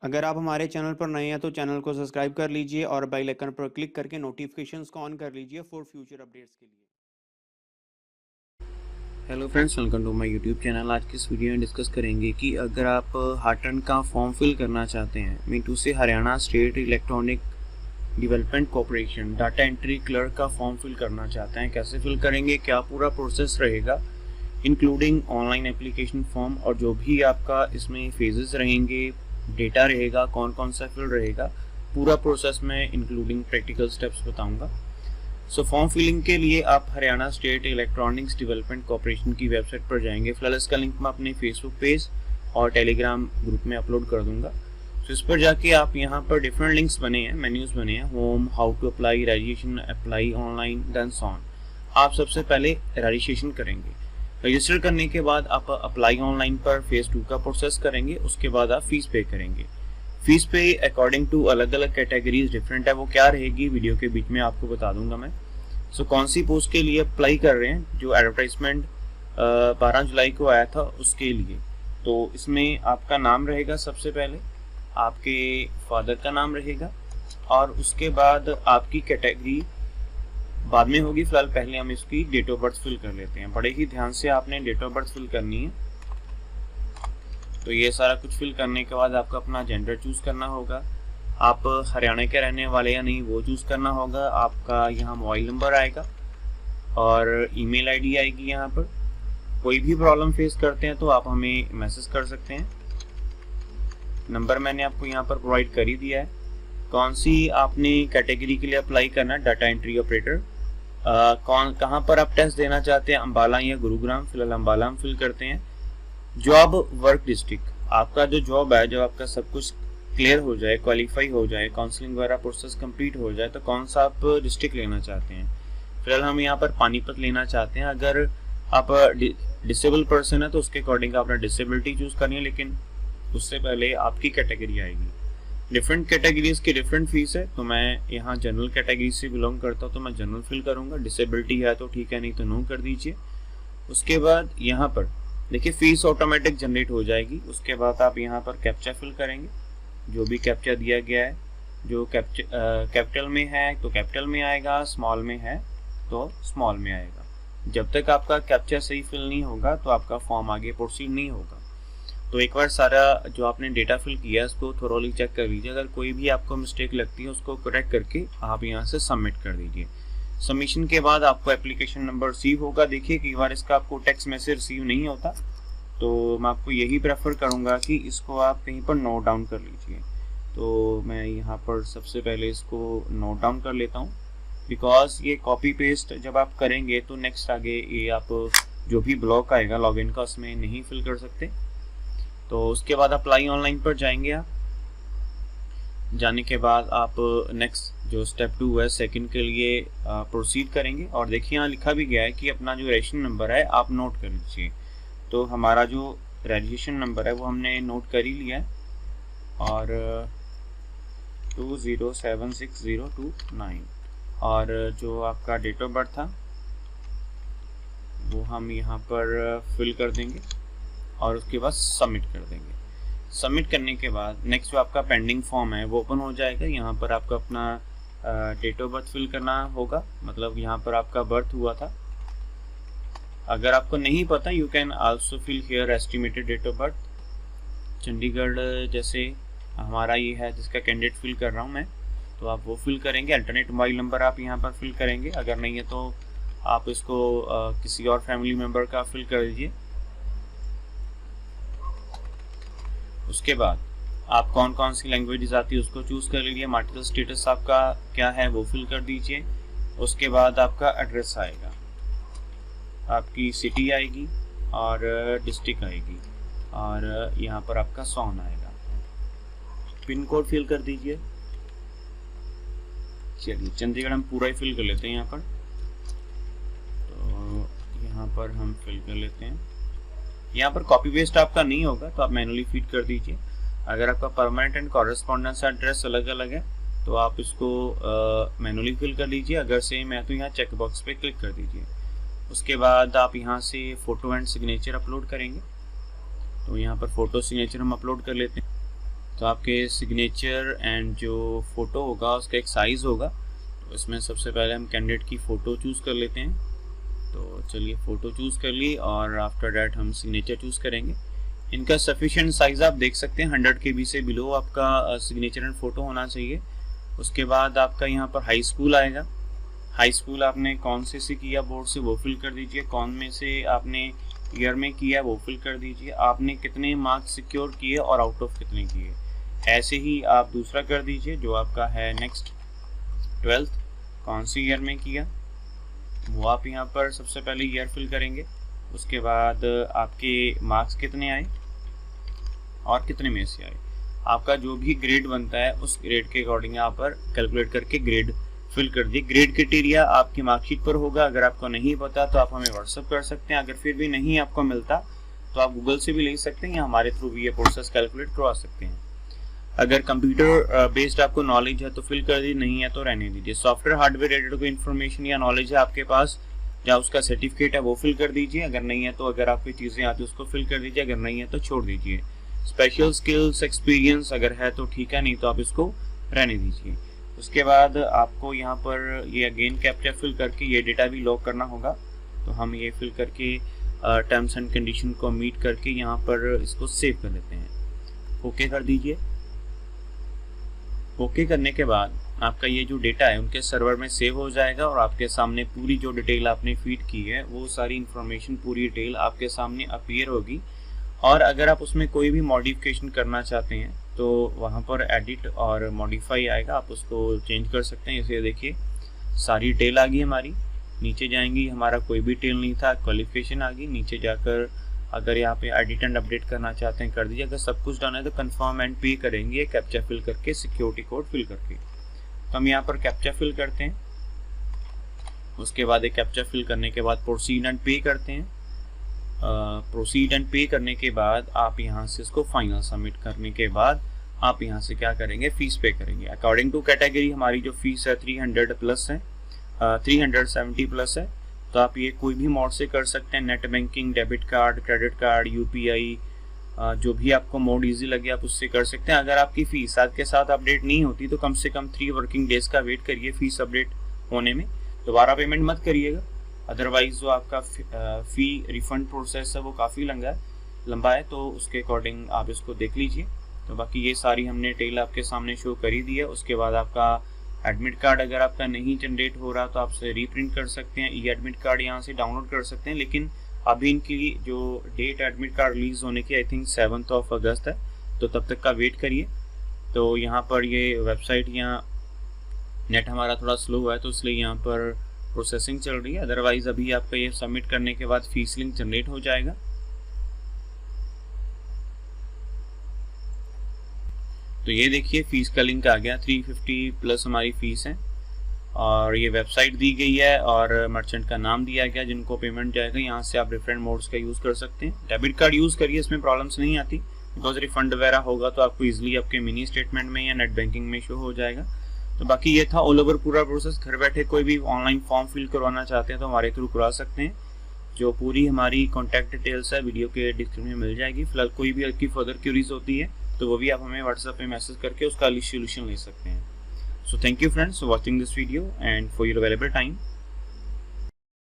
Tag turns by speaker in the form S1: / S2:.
S1: अगर आप हमारे चैनल पर नए हैं तो चैनल को सब्सक्राइब कर लीजिए और बेल आइकन पर क्लिक करके नोटिफिकेशंस को ऑन कर लीजिए फॉर फ्यूचर अपडेट्स के लिए।
S2: Hello friends, welcome to my YouTube channel. आज की इस वीडियो में डिस्कस करेंगे कि अगर आप हार्टन का फॉर्म फिल करना चाहते हैं, मीटू से Haryana state electronic development corporation data entry clerk का फॉर्म फिल करना चाहते हैं, कैसे फिल करेंगे, क्या पूरा प्रोसेस रहेगा, इंक्लूडिंग ऑनलाइन एप्लीकेशन फॉर्म और जो भी आपका इसमें फेजेस रहेंगे, डेटा रहेगा, कौन कौन सा फिल रहेगा, पूरा प्रोसेस में इंक्लूडिंग प्रैक्टिकल स्टेप्स बताऊंगा। सो फॉर्म फिलिंग के लिए आप Haryana state electronics development corporation की वेबसाइट पर जाएंगे। फिलहाल इसका लिंक मैं अपने फेसबुक पेज और टेलीग्राम ग्रुप में अपलोड कर दूंगा। तो इस पर जाके आप यहाँ पर डिफरेंट लिंक्स बने हैं, मेन्यूज बने हैं, home, how to apply, registration, apply online, then so on. आप सबसे पहले रजिस्ट्रेशन करेंगे। रजिस्टर करने के बाद आप अप्लाई ऑनलाइन पर फेज 2 का प्रोसेस करेंगे। उसके बाद आप फीस पे करेंगे। फीस पे अकॉर्डिंग टू अलग अलग कैटेगरीज डिफरेंट है, वो क्या रहेगी वीडियो के बीच में आपको बता दूंगा मैं। सो कौन सी पोस्ट के लिए अप्लाई कर रहे हैं, जो एडवर्टाइजमेंट 12 जुलाई को आया था उसके लिए, तो इसमें आपका नाम रहेगा, सबसे पहले आपके फादर का नाम रहेगा और उसके बाद आपकी कैटेगरी बाद में होगी। फिलहाल पहले हम इसकी डेट ऑफ बर्थ फिल कर लेते हैं। बड़े ही ध्यान से आपने डेट ऑफ बर्थ फिल करनी है। तो ये सारा कुछ फिल करने के बाद आपको अपना जेंडर चूज करना होगा, आप हरियाणा के रहने वाले या नहीं वो चूज करना होगा। आपका यहाँ मोबाइल नंबर आएगा और ईमेल आईडी आएगी। यहाँ पर कोई भी प्रॉब्लम फेस करते हैं तो आप हमें मैसेज कर सकते हैं। नंबर मैंने आपको यहाँ पर प्रोवाइड कर ही दिया है। कौन सी आपने कैटेगरी के लिए अप्लाई करना, डाटा एंट्री ऑपरेटर। कहाँ पर आप टेस्ट देना चाहते हैं, अंबाला या गुरुग्राम। फिलहाल अंबाला हम फिल करते हैं। जॉब वर्क डिस्ट्रिक्ट, आपका जो जॉब है, जब आपका सब कुछ क्लियर हो जाए, क्वालिफाई हो जाए, काउंसलिंग वगैरह प्रोसेस कंप्लीट हो जाए, तो कौन सा आप डिस्ट्रिक्ट लेना चाहते हैं। फिलहाल हम यहाँ पर पानीपत लेना चाहते हैं। अगर आप डिसेबल पर्सन है तो उसके अकॉर्डिंग आपने डिसेबिलिटी चूज करनी है, लेकिन उससे पहले आपकी कैटेगरी आएगी। डिफरेंट कैटेगरीज की डिफरेंट फीस है। तो मैं यहाँ जनरल कैटेगरी से बिलोंग करता हूँ तो मैं जनरल फिल करूँगा। डिसेबिलिटी है तो ठीक है, नहीं तो नो कर दीजिए। उसके बाद यहाँ पर देखिए फीस ऑटोमेटिक जनरेट हो जाएगी। उसके बाद आप यहाँ पर कैप्चा फिल करेंगे, जो भी कैप्चा दिया गया है। जो कैपिटल में है तो कैपिटल में आएगा, स्मॉल में है तो स्मॉल में आएगा। जब तक आपका कैप्चा सही फिल नहीं होगा तो आपका फॉर्म आगे प्रोसीड नहीं होगा। तो एक बार सारा जो आपने डेटा फिल किया है उसको थोरोली चेक कर लीजिए। अगर कोई भी आपको मिस्टेक लगती है उसको करेक्ट करके आप यहाँ से सबमिट कर दीजिए। सबमिशन के बाद आपको एप्लीकेशन नंबर रिसीव होगा। देखिए कई बार इसका आपको टेक्स्ट मैसेज रिसीव नहीं होता, तो मैं आपको यही प्रेफर करूँगा कि इसको आप कहीं पर नोट डाउन कर लीजिए। तो मैं यहाँ पर सबसे पहले इसको नोट डाउन कर लेता हूँ, बिकॉज ये कॉपी पेस्ट जब आप करेंगे तो नेक्स्ट आगे ये आप जो भी ब्लॉक आएगा लॉगिन का, उसमें नहीं फिल कर सकते। तो उसके बाद अप्लाई ऑनलाइन पर जाएंगे। आप जाने के बाद आप नेक्स्ट जो स्टेप 2 है, सेकंड के लिए प्रोसीड करेंगे। और देखिए यहाँ लिखा भी गया है कि अपना जो रजिस्ट्रेशन नंबर है आप नोट कर लीजिए। तो हमारा जो रजिस्ट्रेशन नंबर है वो हमने नोट कर ही लिया है और 207609 और जो आपका डेट ऑफ बर्थ था वो हम यहाँ पर फिल कर देंगे और उसके बाद सबमिट कर देंगे। सबमिट करने के बाद नेक्स्ट जो आपका पेंडिंग फॉर्म है वो ओपन हो जाएगा। यहाँ पर आपको अपना डेट ऑफ बर्थ फिल करना होगा, मतलब यहाँ पर आपका बर्थ हुआ था। अगर आपको नहीं पता you can also fill here estimated date of birth. Chandigarh जैसे हमारा ये है जिसका कैंडिडेट फिल कर रहा हूँ मैं, तो आप वो फिल करेंगे। अल्टरनेट मोबाइल नंबर आप यहाँ पर फिल करेंगे। अगर नहीं है तो आप इसको किसी और फैमिली मेम्बर का फिल कर दीजिए। उसके बाद आप कौन कौन सी लैंग्वेजेस आती है उसको चूज़ कर लीजिए। मार्टिकल स्टेटस आपका क्या है वो फिल कर दीजिए। उसके बाद आपका एड्रेस आएगा, आपकी सिटी आएगी और डिस्ट्रिक्ट आएगी और यहाँ पर आपका सोन आएगा। पिन कोड फिल कर दीजिए। चलिए चंडीगढ़ हम पूरा ही फिल कर लेते हैं यहाँ पर। तो यहाँ पर हम फिल कर लेते हैं। यहाँ पर कॉपी पेस्ट आपका नहीं होगा तो आप मैनुअली फीड कर दीजिए। अगर आपका परमानेंट एंड कॉरेस्पॉन्डेंस एड्रेस अलग अलग है तो आप इसको मैनुअली फिल कर लीजिए। अगर सेम है तो यहाँ चेक बॉक्स पे क्लिक कर दीजिए। उसके बाद आप यहाँ से फ़ोटो एंड सिग्नेचर अपलोड करेंगे। तो यहाँ पर फ़ोटो सिग्नेचर हम अपलोड कर लेते हैं। तो आपके सिग्नेचर एंड जो फ़ोटो होगा उसका एक साइज़ होगा। तो इसमें सबसे पहले हम कैंडिडेट की फ़ोटो चूज़ कर लेते हैं। तो चलिए फ़ोटो चूज़ कर ली और आफ्टर डैट हम सिग्नेचर चूज़ करेंगे। इनका सफिशिएंट साइज़ आप देख सकते हैं 100 KB से बिलो आपका सिग्नेचर एंड फ़ोटो होना चाहिए। उसके बाद आपका यहाँ पर हाई स्कूल आएगा। हाई स्कूल आपने कौन से किया बोर्ड से वो फिल कर दीजिए, कौन में से आपने ईयर में किया वो फिल कर दीजिए, आपने कितने मार्क्स सिक्योर किए और आउट ऑफ कितने किए। ऐसे ही आप दूसरा कर दीजिए जो आपका है नेक्स्ट 12th कौन सी ईयर में किया वो आप यहाँ पर सबसे पहले ईयर फिल करेंगे। उसके बाद आपके मार्क्स कितने आए और कितने में से आए। आपका जो भी ग्रेड बनता है उस ग्रेड के अकॉर्डिंग यहाँ पर कैलकुलेट करके ग्रेड फिल कर दिए। ग्रेड क्राइटेरिया आपकी मार्कशीट पर होगा। अगर आपको नहीं पता तो आप हमें व्हाट्सअप कर सकते हैं। अगर फिर भी नहीं आपको मिलता तो आप गूगल से भी ले सकते हैं या हमारे थ्रू भी ये प्रोसेस कैलकुलेट करवा सकते हैं। अगर कंप्यूटर बेस्ड आपको नॉलेज है तो फिल कर दीजिए, नहीं है तो रहने दीजिए। सॉफ्टवेयर हार्डवेयर रिलेटेड कोई इन्फॉर्मेशन या नॉलेज है आपके पास या उसका सर्टिफिकेट है वो फिल कर दीजिए। अगर नहीं है तो अगर आपकी चीज़ें आती है उसको फिल कर दीजिए, अगर नहीं है तो छोड़ दीजिए। स्पेशल स्किल्स एक्सपीरियंस अगर है तो ठीक है, नहीं तो आप इसको रहने दीजिए। उसके बाद आपको यहाँ पर ये अगेन कैप्चा फिल करके ये डेटा भी लॉक करना होगा। तो हम ये फिल करके टर्म्स एंड कंडीशन को मीट करके यहाँ पर इसको सेव कर लेते हैं। ओके कर दीजिए। ओके करने के बाद आपका ये जो डेटा है उनके सर्वर में सेव हो जाएगा और आपके सामने पूरी जो डिटेल आपने फीड की है वो सारी इन्फॉर्मेशन पूरी डिटेल आपके सामने अपीयर होगी। और अगर आप उसमें कोई भी मॉडिफिकेशन करना चाहते हैं तो वहाँ पर एडिट और मॉडिफाई आएगा, आप उसको चेंज कर सकते हैं। इसे देखिए सारी डिटेल आ गई हमारी। नीचे जाएंगी, हमारा कोई भी डिटेल नहीं था, क्वालिफिकेशन आ गई। नीचे जाकर अगर यहाँ पे एडिट एंड अपडेट करना चाहते हैं कर दीजिए। अगर सब कुछ डन है तो कंफर्म एंड पे करेंगे कैप्चा फिल करके, सिक्योरिटी कोड फिल करके। तो हम यहाँ पर कैप्चा फिल करते हैं। उसके बाद एक कैप्चा फिल करने के बाद प्रोसीड एंड पे करते हैं। प्रोसीड एंड पे करने के बाद आप यहाँ से इसको फाइनल सबमिट करने के बाद आप यहाँ से क्या करेंगे, फीस पे करेंगे। अकॉर्डिंग टू कैटेगरी हमारी जो फीस है 300 प्लस है, 370 प्लस है। तो आप ये कोई भी मोड से कर सकते हैं, net banking, debit card, credit card, UPI, जो भी आपको मोड इजी लगे आप उससे कर सकते हैं। अगर आपकी फ़ीस साथ के साथ अपडेट नहीं होती तो कम से कम 3 वर्किंग डेज़ का वेट करिए फ़ीस अपडेट होने में। दोबारा पेमेंट मत करिएगा, अदरवाइज़ जो आपका फ़ी रिफ़ंड प्रोसेस है वो काफ़ी लंबा है। तो उसके अकॉर्डिंग आप इसको देख लीजिए। तो बाकी ये सारी हमने डिटेल आपके सामने शो कर ही दी है। उसके बाद आपका एडमिट कार्ड अगर आपका नहीं जनरेट हो रहा तो आप से रीप्रिंट कर सकते हैं। एडमिट कार्ड यहाँ से डाउनलोड कर सकते हैं, लेकिन अभी इनकी जो डेट एडमिट कार्ड रिलीज़ होने की आई थिंक 7 अगस्त है, तो तब तक का वेट करिए। तो यहाँ पर ये वेबसाइट यहाँ नेट हमारा थोड़ा स्लो है तो इसलिए यहाँ पर प्रोसेसिंग चल रही है। अदरवाइज़ अभी आपका ये सबमिट करने के बाद फीस लिंक जनरेट हो जाएगा। तो ये देखिए फ़ीस का लिंक आ गया, 350 प्लस हमारी फ़ीस है और ये वेबसाइट दी गई है और मर्चेंट का नाम दिया गया जिनको पेमेंट जाएगा। यहाँ से आप डिफरेंट मोड्स का यूज़ कर सकते हैं। डेबिट कार्ड यूज़ करिए, इसमें प्रॉब्लम्स नहीं आती, बिकॉज रिफंड वगैरह होगा तो आपको ईजिली आपके मिनी स्टेटमेंट में या नेट बैंकिंग में शो हो जाएगा। तो बाकी ये था ऑल ओवर पूरा प्रोसेस। घर बैठे कोई भी ऑनलाइन फॉर्म फिल करवाना चाहते हैं तो हमारे थ्रू करा सकते हैं। जो पूरी हमारी कॉन्टैक्ट डिटेल्स है वीडियो के डिस्क्रिप्शन में मिल जाएगी। फिलहाल कोई भी आपकी फर्दर क्यूरीज होती है तो वो भी आप हमें व्हाट्सएप पे मैसेज करके उसका सोल्यूशन ले सकते हैं। So thank you friends for watching this video and for your available time.